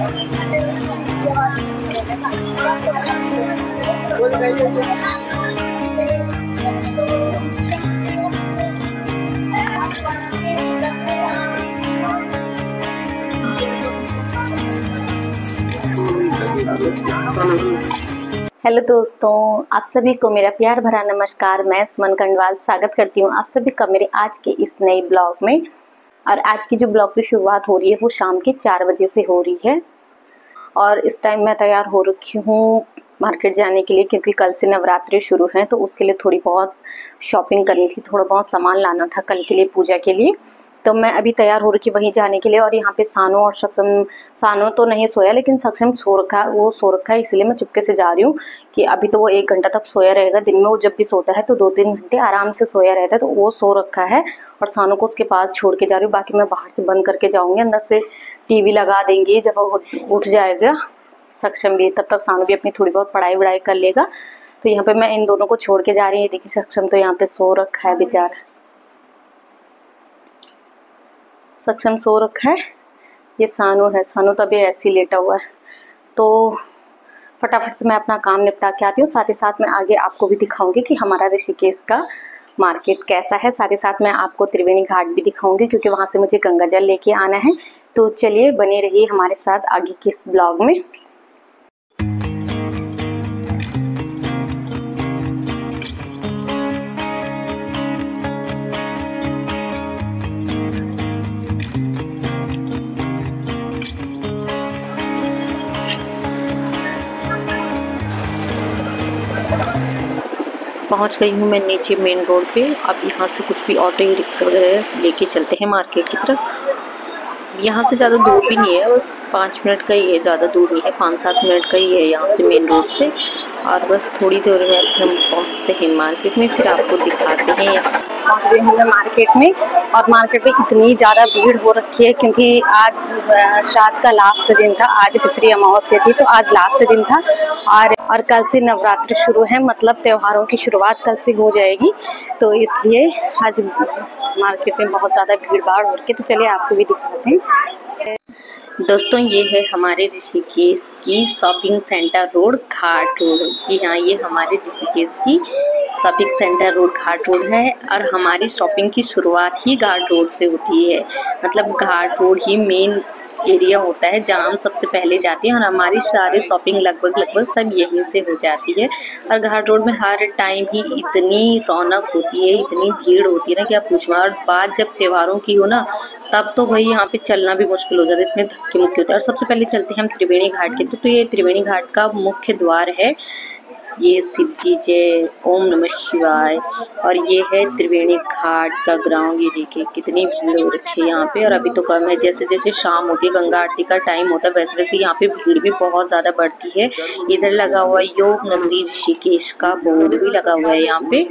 Hello दोस्तों, आप सभी को मेरा प्यार भरा नमस्कार। मैं सुमन कंडवाल स्वागत करती हूँ आप सभी का मेरे आज के इस नए ब्लॉग में। और आज की जो ब्लॉग की शुरुआत हो रही है वो शाम के 4 बजे से हो रही है। और इस टाइम मैं तैयार हो रखी हूँ मार्केट जाने के लिए, क्योंकि कल से नवरात्रि शुरू हैं, तो उसके लिए थोड़ी बहुत शॉपिंग करनी थी, थोड़ा बहुत सामान लाना था कल के लिए, पूजा के लिए। तो मैं अभी तैयार हो रखी वहीं जाने के लिए। और यहाँ पे सानो और सक्षम, सानो तो नहीं सोया लेकिन सक्षम सो रखा है, वो सो रखा है, इसलिए मैं चुपके से जा रही हूँ कि अभी तो वो 1 घंटा तक सोया रहेगा। दिन में वो जब भी सोता है तो 2-3 घंटे आराम से सोया रहता है, तो वो सो रखा है और सानो को उसके पास छोड़ के जा रही हूँ। बाकी मैं बाहर से बंद करके जाऊँगी, अंदर से टीवी लगा देंगे। जब वो उठ जाएगा सक्षम भी, तब तक सानू भी अपनी थोड़ी बहुत पढ़ाई वढ़ाई कर लेगा। तो यहाँ पे मैं इन दोनों को छोड़ के जा रही है। देखिए सक्षम तो यहाँ पे सो रखा है बेचारा, सक्षम सो रखा है। ये सानू है, सानू तो अभी ऐसे ही लेटा हुआ है। तो फटाफट से मैं अपना काम निपटा के आती हूँ। साथ ही साथ मैं आगे आपको भी दिखाऊंगी कि हमारा ऋषिकेश का मार्केट कैसा है। साथ ही साथ मैं आपको त्रिवेणी घाट भी दिखाऊंगी, क्योंकि वहाँ से मुझे गंगा जल लेके आना है। तो चलिए बने रहिए हमारे साथ आगे के इस ब्लॉग में। पहुंच गई हूँ मैं नीचे मेन रोड पे। अब यहाँ से कुछ भी ऑटो या रिक्शा वगैरह लेके चलते हैं मार्केट की तरफ। यहाँ से ज़्यादा दूर भी नहीं है, बस 5 मिनट का ही है, ज़्यादा दूर नहीं है, 5-7 मिनट का ही है यहाँ से मेन रोड से। और बस थोड़ी देर में हम पहुँचते हैं मार्केट में, फिर आपको दिखाते हैं। पहुँच गए हैं मार्केट में, और मार्केट में इतनी ज़्यादा भीड़ हो रखी है, क्योंकि आज श्राद्ध का लास्ट दिन था। आज पितृ अमावस्या थी, तो आज लास्ट दिन था। और कल से नवरात्रि शुरू है, मतलब त्योहारों की शुरुआत कल से हो जाएगी। तो इसलिए आज मार्केट में बहुत ज़्यादा भीड़ भाड़ हो रही है। तो चलिए आपको भी दिखाते हैं। दोस्तों ये है हमारे ऋषिकेश की शॉपिंग सेंटर रोड, घाट रोड। जी हाँ, ये हमारे ऋषिकेश की शॉपिंग सेंटर रोड घाट रोड है। और हमारी शॉपिंग की शुरुआत ही घाट रोड से होती है, मतलब घाट रोड ही मेन एरिया होता है जहाँ हम सबसे पहले जाते हैं। और हमारी सारी शॉपिंग लगभग सब यहीं से हो जाती है। और घाट रोड में हर टाइम ही इतनी रौनक होती है, इतनी भीड़ होती है ना कि आप पूछो। और बात जब त्योहारों की हो ना, तब तो भाई यहाँ पे चलना भी मुश्किल हो जाता है, इतने धक्के मुक्के होते हैं। और सबसे पहले चलते हैं हम त्रिवेणी घाट की तरफ। तो ये त्रिवेणी घाट का मुख्य द्वार है। ये शिव जी जय, ओम नमः शिवाय। और ये है त्रिवेणी घाट का ग्राउंड। ये देखिए कितनी भीड़ हो रखी है यहाँ पे। और अभी तो कम है, जैसे जैसे शाम होती है, गंगा आरती का टाइम होता है, वैसे वैसे यहाँ पे भीड़ भी बहुत ज्यादा बढ़ती है। इधर लगा हुआ है योग नगरी ऋषिकेश का बोर्ड भी लगा हुआ है यहाँ पे।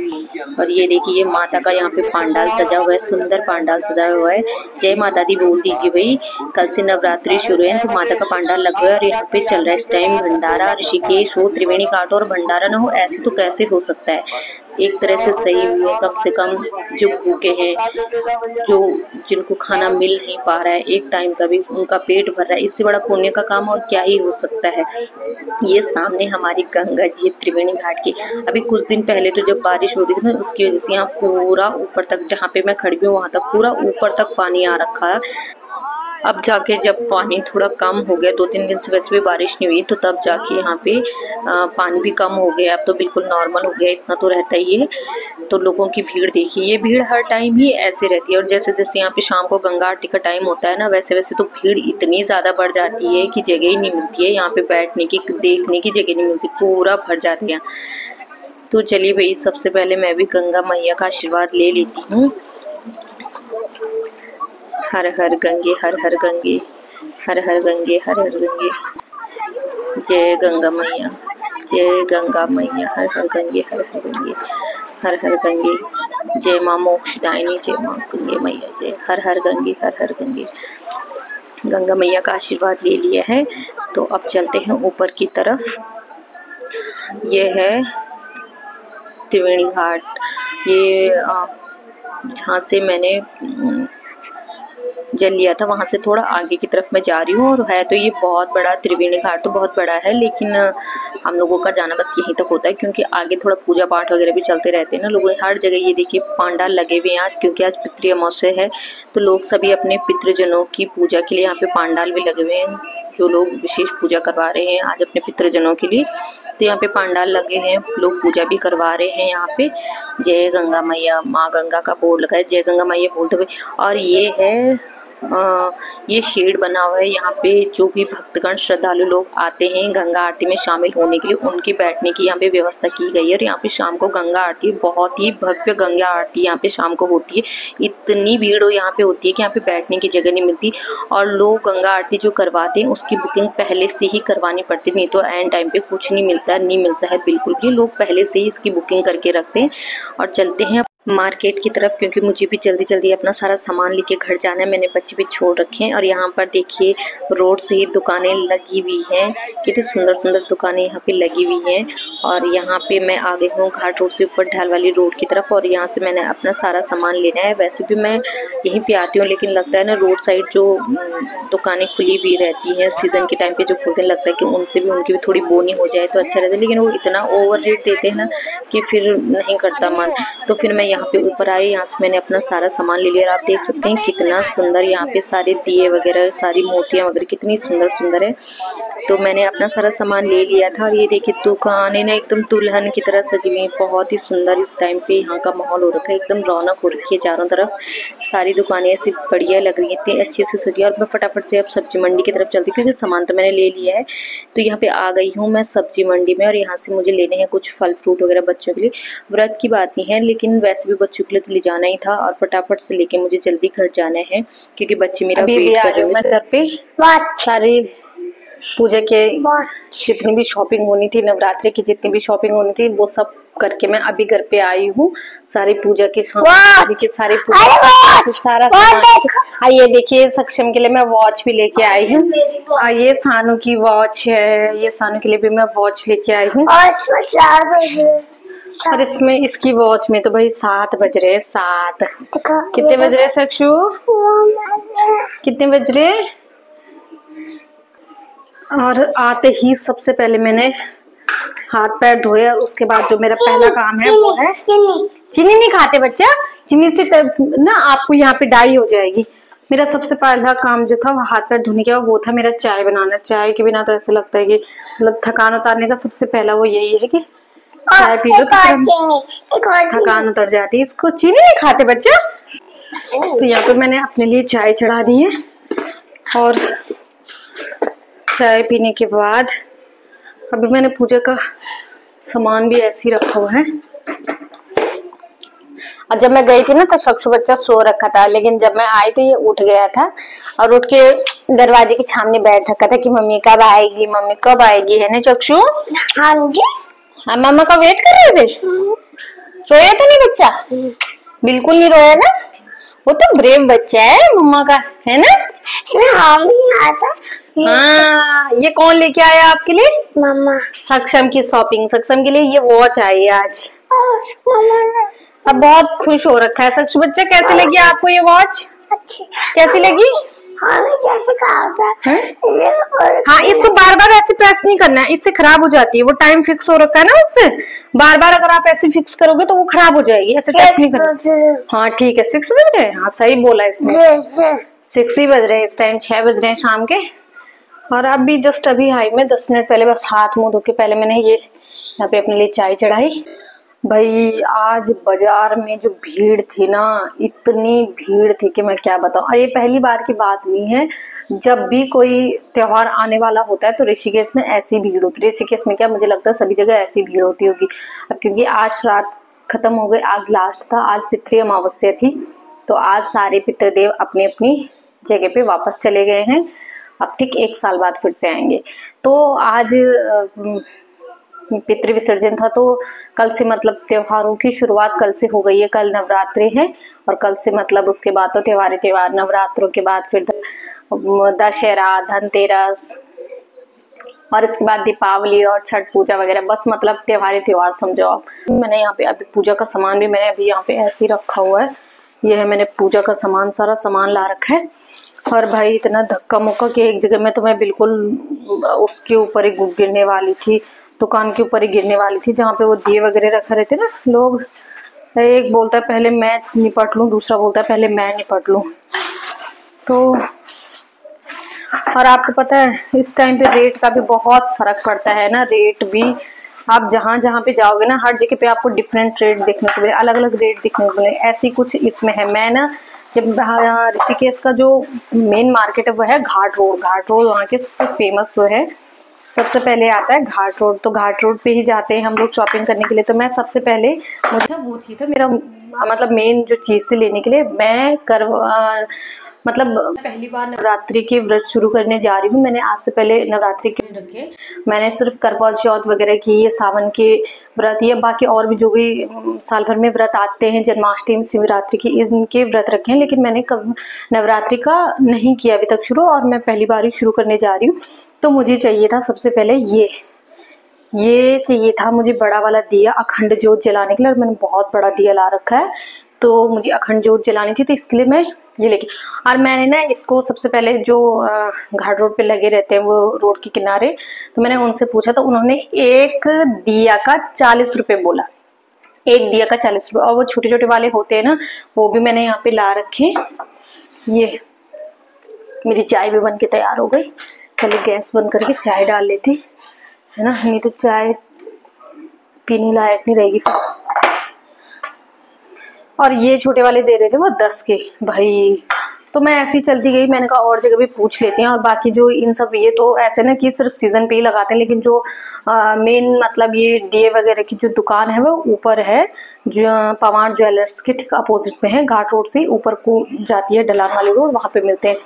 और ये देखिए, ये माता का यहाँ पे पंडाल सजा हुआ है, सुंदर पंडाल सजा हुआ है। जय माता दी बोल दीजिए भाई, कल से नवरात्रि शुरू है, तो माता का पंडाल लगा हुआ है। और यहाँ पे चल रहा है इस टाइम भंडारा। ऋषिकेश हो, त्रिवेणी घाट और भंडारा ना हो, ऐसे तो कैसे हो सकता है। एक तरह से सही भी है, कम से कम जो भूखे हैं, जो जिनको खाना मिल नहीं पा रहा है एक टाइम का भी, उनका पेट भर रहा है। इससे बड़ा पुण्य का काम और क्या ही हो सकता है। ये सामने हमारी गंगा जी है त्रिवेणी घाट की। अभी कुछ दिन पहले तो जब बारिश हो रही थी ना, उसकी वजह से यहाँ पूरा ऊपर तक, जहाँ पे मैं खड़ी हूँ वहां तक पूरा ऊपर तक पानी आ रखा है। अब जाके जब पानी थोड़ा कम हो गया, 2-3 दिन से वैसे भी बारिश नहीं हुई, तो तब जाके यहाँ पे पानी भी कम हो गया। अब तो बिल्कुल नॉर्मल हो गया, इतना तो रहता ही है। तो लोगों की भीड़ देखिए, ये भीड़ हर टाइम ही ऐसे रहती है। और जैसे जैसे यहाँ पे शाम को गंगा आरती का टाइम होता है ना, वैसे वैसे तो भीड़ इतनी ज़्यादा बढ़ जाती है कि जगह ही नहीं मिलती है यहाँ पे बैठने की, देखने की जगह नहीं मिलती, पूरा भर जाती है। तो चलिए भाई, सबसे पहले मैं भी गंगा मैया का आशीर्वाद ले लेती हूँ। हर हर गंगे, हर हर गंगे, हर हर गंगे, हर हर गंगे। जय गंगा मैया, जय गंगा मैया, हर हर गंगे, हर हर गंगे, हर हर गंगे। जय माँ मोक्षदायिनी, जय माँ गंगे मैया, जय। हर हर गंगे, हर हर गंगे। गंगा मैया का आशीर्वाद ले लिया है, तो अब चलते हैं ऊपर की तरफ। ये है त्रिवेणी घाट। ये जहाँ से मैंने जल लिया था। वहाँ से थोड़ा आगे की तरफ मैं जा रही हूँ, और है तो ये बहुत बड़ा, त्रिवेणी घाट तो बहुत बड़ा है, लेकिन हम लोगों का जाना बस यहीं तक होता है, क्योंकि आगे थोड़ा पूजा पाठ वगैरह भी चलते रहते हैं ना लोगों। हर जगह ये देखिए पांडाल लगे हुए हैं आज, क्योंकि आज पितृ अमावस्या है, तो लोग सभी अपने पितृजनों की पूजा के लिए यहाँ पे पांडाल भी लगे हुए हैं। जो लोग विशेष पूजा करवा रहे हैं आज अपने पितृजनों के लिए, तो यहाँ पे पांडाल लगे हैं, लोग पूजा भी करवा रहे हैं यहाँ पे। जय गंगा मैया, माँ गंगा का बोर्ड लगा है, जय गंगा मैया बोलते हुए। और ये है ये शेड बना हुआ है यहाँ पे, जो भी भक्तगण श्रद्धालु लोग आते हैं गंगा आरती में शामिल होने के लिए, उनके बैठने की यहाँ पे व्यवस्था की गई है। और यहाँ पे शाम को गंगा आरती, बहुत ही भव्य गंगा आरती यहाँ पे शाम को होती है। इतनी भीड़ यहाँ पे होती है कि यहाँ पे बैठने की जगह नहीं मिलती, और लोग गंगा आरती जो करवाते हैं उसकी बुकिंग पहले से ही करवानी पड़ती, नहीं तो एंड टाइम पे कुछ नहीं मिलता है बिल्कुल भी। लोग पहले से ही इसकी बुकिंग करके रखते हैं। और चलते हैं मार्केट की तरफ, क्योंकि मुझे भी जल्दी जल्दी अपना सारा सामान लेके घर जाना है। मैंने बच्चे भी छोड़ रखे हैं। और यहाँ पर देखिए रोड से ही दुकानें लगी हुई हैं, कितनी सुंदर सुंदर दुकानें यहाँ पे लगी हुई हैं। और यहाँ पे मैं आ गई हूँ घाट रोड से ऊपर ढाल वाली रोड की तरफ, और यहाँ से मैंने अपना सारा सामान लेना है। वैसे भी मैं यहीं पे आती हूँ, लेकिन लगता है ना रोड साइड जो दुकानें खुली भी रहती हैं सीजन के टाइम पे जो खुलते, लगता है कि उनसे भी उनकी भी थोड़ी बोनी हो जाए तो अच्छा रहता है, लेकिन वो इतना ओवर रेट देते हैं ना कि फिर नहीं करता मन। तो फिर मैं यहाँ पे ऊपर आई, यहाँ से मैंने अपना सारा सामान ले लिया। और आप देख सकते हैं कितना सुंदर यहाँ पे सारे दिए वगैरह, सारी मूर्तियाँ वगैरह कितनी सुंदर सुंदर है। तो मैंने अपना सारा सामान ले लिया था। और ये देखिए दुकानें ना एकदम दुल्हन की तरह सजी हुई, बहुत ही सुंदर इस टाइम पे यहाँ का माहौल हो रखा है, एकदम रौनक हो रखी है चारों तरफ। सारी दुकानें ऐसी बढ़िया लग रही है, इतनी अच्छे से सजी। और मैं फटाफट से अब सब्जी मंडी की तरफ चलती हूँ, क्योंकि सामान तो मैंने ले लिया है। तो यहाँ पे आ गई हूँ मैं सब्जी मंडी में, और यहाँ से मुझे लेने हैं कुछ फल फ्रूट वगैरह बच्चों के लिए। व्रत की बात नहीं है, लेकिन वैसे भी बच्चों के लिए तो ले जाना ही था, और फटाफट से लेके मुझे जल्दी घर जाना है, क्योंकि बच्चे मेरा वेट कर रहे हैं घर पे। सारी पूजा के जितनी भी शॉपिंग होनी थी, नवरात्रि की जितनी भी शॉपिंग होनी थी, वो सब करके मैं अभी घर पे आई हूँ। सारी पूजा के सारी पूजा सारा सामान। ये देखिए सक्षम के लिए मैं वॉच भी लेके आई हूँ, और ये सानू की वॉच है, ये सानू के लिए भी मैं वॉच लेके आई हूँ। और इसमें इसकी वॉच में तो भाई 7 बज रहे हैं, 7 कितने बज रहे सक्षु, कितने बज रहे? और आते ही सबसे पहले मैंने हाथ पैर धोया, उसके बाद जो मेरा पहला काम है वो है चीनी नहीं खाते बच्चा, चीनी से ना आपको यहाँ पे डाई हो जाएगी। मेरा सबसे पहला काम जो था वो हाथ पैर धोने के बाद वो था मेरा चाय बनाना। चाय के बिना तो ऐसा लगता है कि मतलब थकान उतारने का सबसे पहला वो यही है कि चाय पी लो तो थकान उतर जाती है। इसको चीनी नहीं खाते बच्चा। तो यहाँ पे मैंने अपने लिए चाय चढ़ा दी है, और चाय पीने के बाद अभी मैंने पूजा का सामान भी ऐसे ही रखा हुआ है। और जब मैं गई थी ना तो सक्षु बच्चा सो रखा था, लेकिन जब मैं आई तो ये उठ गया था, और उठ के दरवाजे के सामने बैठ रखा था कि मम्मी कब आएगी, मम्मी कब आएगी, है ना चक्षु? हाँ जी। हाँ मम्मा का वेट कर रहे थे। रोया तो नहीं बच्चा? बिल्कुल नहीं रोया ना, वो तो ब्रेव बच्चा है मम्मा का, है ना? हाँ, ये कौन लेके आया आपके लिए? मम्मा। सक्षम की शॉपिंग, सक्षम के लिए ये वॉच आई है आज। अब बहुत खुश हो रखा है सक्षम बच्चा। कैसी लगी आपको ये वॉच? अच्छी। कैसी लगी? हाँ, जैसे कहा था। हाँ, इसको बार बार ऐसे प्रेस नहीं करना है, इससे खराब हो जाती है। वो टाइम फिक्स हो रखा है ना उससे, बार बार अगर आप ऐसे फिक्स करोगे तो वो खराब हो जाएगी। ऐसे टच नहीं करना। हाँ ठीक है, 6 बज रहे हैं। हाँ सही बोला इसने, 6 ही बज रहे हैं इस टाइम, 6 बज रहे हैं शाम के। और अब भी जस्ट अभी आई मैं 10 मिनट पहले, बस हाथ मुंह धो के पहले मैंने ये यहाँ पे अपने लिए चाय चढ़ाई। भाई आज बाजार में जो भीड़ थी ना, इतनी भीड़ थी कि मैं क्या बताऊं। और ये पहली बार की बात नहीं है, जब भी कोई त्योहार आने वाला होता है तो ऋषिकेश में ऐसी भीड़ होती है। ऋषिकेश में क्या, मुझे लगता है सभी जगह ऐसी भीड़ होती होगी। अब क्योंकि आज रात खत्म हो गई, आज लास्ट था, आज पितृ अमावस्या थी, तो आज सारे पितृदेव अपनी अपनी जगह पे वापस चले गए हैं। अब ठीक 1 साल बाद फिर से आएंगे। तो आज पितृ विसर्जन था, तो कल से मतलब त्योहारों की शुरुआत कल से हो गई है। कल नवरात्रि है, और कल से मतलब उसके बाद तो त्योहार नवरात्रों के बाद फिर दशहरा, धनतेरस, और इसके बाद दीपावली और छठ पूजा वगैरह, बस मतलब त्योहार समझो आप। मैंने यहाँ पे अभी पूजा का सामान भी मैंने अभी यहाँ पे ऐसे ही रखा हुआ है। ये है मैंने पूजा का सामान, सारा सामान ला रखा है। और भाई इतना धक्का मुक्का कि एक जगह में तो मैं बिल्कुल उसके ऊपर ही गिरने वाली थी, दुकान के ऊपर ही गिरने वाली थी, जहाँ पे वो दिए वगैरह रखे रहते ना लोग। एक बोलता है पहले मैं निपट लूँ, दूसरा बोलता है पहले मैं निपट लूँ। तो और आपको पता है इस टाइम पे रेट का भी बहुत फर्क पड़ता है ना। रेट भी आप जहाँ जहाँ पे जाओगे ना, हर जगह पे आपको डिफरेंट रेट देखने को मिले, अलग अलग रेट देखने को मिले। ऐसी कुछ इसमें है। मैं ना जब ऋषिकेश का जो मेन मार्केट है वो है घाट रोड। घाट रोड वहाँ के सबसे फेमस वो है, सबसे पहले आता है घाट रोड। तो घाट रोड पे ही जाते हैं हम लोग शॉपिंग करने के लिए। तो मैं सबसे पहले मुझे वो चीज़ था, मेरा मतलब मेन जो चीज़ थी लेने के लिए, मैं मतलब पहली बार नवरात्रि के व्रत शुरू करने जा रही हूँ। मैंने आज से पहले नवरात्रि के रखे, मैंने सिर्फ करवा चौथ वगैरह की, ये सावन के व्रत, या बाकी और भी जो भी साल भर में व्रत आते हैं, जन्माष्टमी शिवरात्रि की, इनके व्रत रखे हैं। लेकिन मैंने कब नवरात्रि का नहीं किया अभी तक शुरू, और मैं पहली बार ही शुरू करने जा रही हूँ। तो मुझे चाहिए था सबसे पहले ये चाहिए था मुझे बड़ा वाला दिया अखंड ज्योत जलाने के लिए। और मैंने बहुत बड़ा दिया ला रखा है, तो मुझे अखंड ज्योत जलानी थी, तो इसके लिए मैं ये लेके। और मैंने ना इसको सबसे पहले जो घाट रोड पे लगे रहते हैं वो रोड के किनारे, तो मैंने उनसे पूछा, तो उन्होंने एक दिया का 40 रुपये बोला। एक दिया का 40 रुपये। और वो छोटे छोटे वाले होते हैं ना, वो भी मैंने यहाँ पे ला रखे। ये मेरी चाय भी बन के तैयार हो गई। पहले गैस बंद करके चाय डाल लेती है ना, नहीं तो चाय पीने लायक नहीं रहेगी फिर। और ये छोटे वाले दे रहे थे वो 10 के भाई। तो मैं ऐसी चलती गई, मैंने कहा और जगह भी पूछ लेते हैं। और बाकी जो इन सब ये तो ऐसे ना कि सिर्फ सीजन पे ही लगाते हैं, लेकिन जो मेन मतलब ये दिए वगैरह की जो दुकान है वो ऊपर है, जो पवार ज्वेलर्स के ठीक अपोजिट में है। घाट रोड से ऊपर को जाती है ढलान वाली रोड, वहाँ पे मिलते हैं।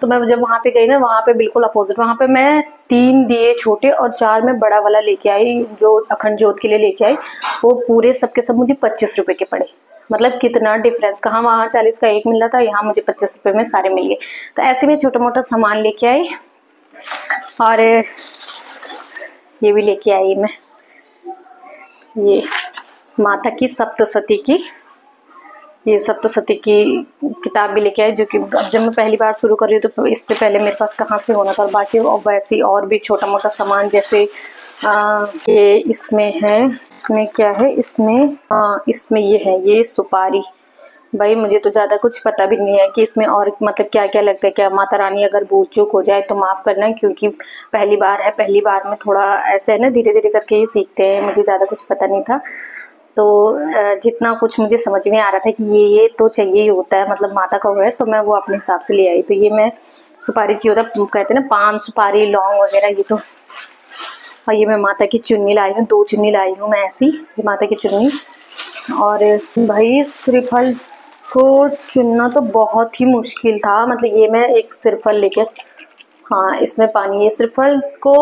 तो मैं जब वहाँ पे गई ना, वहाँ पे बिल्कुल अपोजिट, वहाँ पे मैं 3 दिए छोटे और 4 में बड़ा वाला लेके आई, जो अखंड ज्योत के लिए लेके आई। वो पूरे सबके सब मुझे 25 रुपए के पड़े। मतलब कितना डिफरेंस, कहाँ वहाँ 40 का एक मिल रहा था, यहाँ मुझे 25 रुपए में सारे मिल गए। तो ऐसे में छोटा मोटा सामान लेके आई। और ये भी लेके आई मैं, ये माता की सप्तशती की, ये सप्तशती की किताब भी लेके आई, जो कि अब जब मैं पहली बार शुरू कर रही हूँ तो इससे पहले मेरे पास कहाँ से होना था। और बाकी वैसे और भी छोटा मोटा सामान, जैसे ये इसमें है, इसमें क्या है, इसमें ये है, ये सुपारी। भाई मुझे तो ज़्यादा कुछ पता भी नहीं है कि इसमें और मतलब क्या क्या लगता है। क्या माता रानी अगर भूल चूक हो जाए तो माफ़ करना, क्योंकि पहली बार है, पहली बार में थोड़ा ऐसे है ना, धीरे धीरे करके ही सीखते हैं। मुझे ज़्यादा कुछ पता नहीं था, तो जितना कुछ मुझे समझ में आ रहा था कि ये तो चाहिए ही होता है, मतलब माता का हुआ है, तो मैं वो अपने हिसाब से ले आई। तो ये मैं सुपारी चाहिए होता, कहते हैं ना पान सुपारी लौंग वगैरह, ये तो। और ये मैं माता की चुन्नी लाई हूँ, 2 चुन्नी लाई हूँ मैं ऐसी, ये माता की चुन्नी। और भाई श्रीफल को चुनना तो बहुत ही मुश्किल था। मतलब ये मैं एक श्रीफल लेके, हाँ इसमें पानी, ये श्रीफल को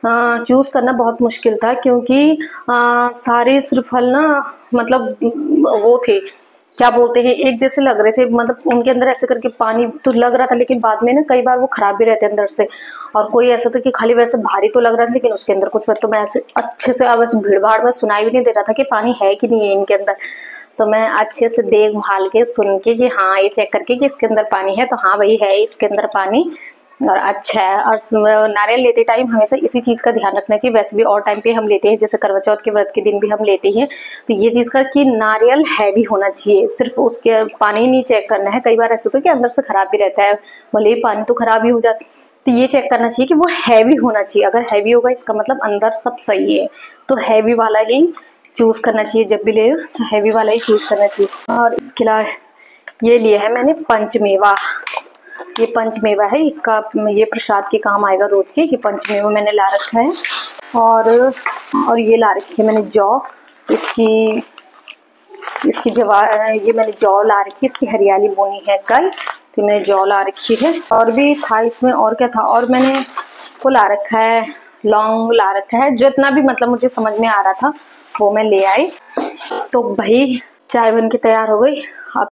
चूज़ करना बहुत मुश्किल था, क्योंकि सारे श्रीफल ना मतलब वो थे, क्या बोलते हैं, एक जैसे लग रहे थे। मतलब उनके अंदर ऐसे करके पानी तो लग रहा था, लेकिन बाद में ना कई बार वो खराब भी रहते अंदर से। और कोई ऐसा था कि खाली वैसे भारी तो लग रहा था, लेकिन उसके अंदर कुछ, तो मैं ऐसे अच्छे से, अब ऐसे भीड़ भाड़ में सुनाई भी नहीं दे रहा था कि पानी है कि नहीं है इनके अंदर। तो मैं अच्छे से देखभाल के सुन के कि हाँ ये चेक करके कि इसके अंदर पानी है, तो हाँ भाई है इसके अंदर पानी और अच्छा है। और नारियल लेते टाइम हमेशा इसी चीज़ का ध्यान रखना चाहिए। वैसे भी और टाइम पे हम लेते हैं, जैसे करवा चौथ के व्रत के दिन भी हम लेते हैं, तो ये चीज़ का कि नारियल हैवी होना चाहिए, सिर्फ उसके पानी नहीं चेक करना है। कई बार ऐसा होता है कि अंदर से खराब भी रहता है, भले ही पानी तो खराब ही हो जाता है। तो ये चेक करना चाहिए कि वो हैवी होना चाहिए। अगर हैवी होगा इसका मतलब अंदर सब सही है, तो हैवी वाला ही चूज़ करना चाहिए। जब भी ले तो हैवी वाला ही चूज़ करना चाहिए। और इसके अलावा ये लिया है मैंने पंचमेवा, ये पंचमेवा है, इसका ये प्रसाद के काम आएगा रोज के। ये पंचमेवा मैंने ला रखा है। और ये ला रखी है मैंने जौ, इसकी जवा, ये मैंने जौ ला रखी है, इसकी हरियाली बोनी है कल, तो मैंने जौ ला रखी है। और भी था इसमें, और क्या था, और मैंने वो ला रखा है, लौंग ला रखा है, जितना भी मतलब मुझे समझ में आ रहा था वो मैं ले आई। तो भाई चाय बन के तैयार हो गई। अब